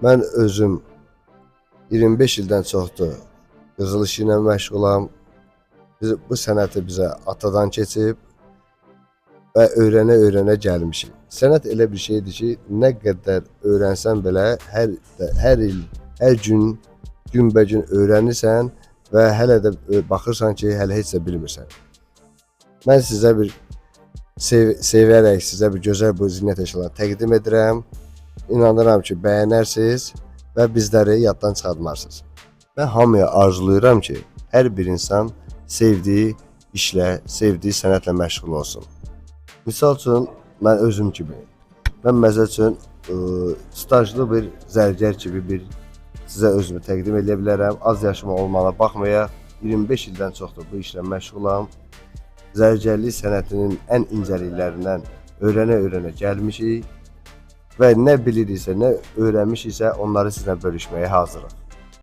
Mən özüm 25 ildən çoxdur qızıl işi ilə məşğulam. Bu sənəti bizə atadan keçib və öyrənə-öyrənə gəlmişik. Sənət elə bir şeydir ki, nə qədər öyrənsən belə hər il, hər gün, günbəgün öyrənirsən və hələ də baxırsan ki, hələ heç də bilmirsən. Mən sizə bir sevərək sizə bir gözəl bu zinət əşyalarını təqdim edirəm. İnanıram ki, bəyənərsiniz və bizləri yaddan çıxartmarsınız. Mən hamıya arzulayıram ki, hər bir insan sevdiyi işlə, sevdiyi sənətlə məşğul olsun. Misal üçün, mən özüm kimi, mən məsəl üçün stajlı bir zərgər kimi bir sizə özümü təqdim edə bilərəm. Az yaşıma olmağına baxmayaraq, 25 ildən çoxdur bu işlə məşğulam. Zərgərlik sənətinin ən incəliklərindən öyrənə-öyrənə gəlmişik və nə biliriksə, nə öyrənmişiksə onları sizlə bölüşməyə hazırıq.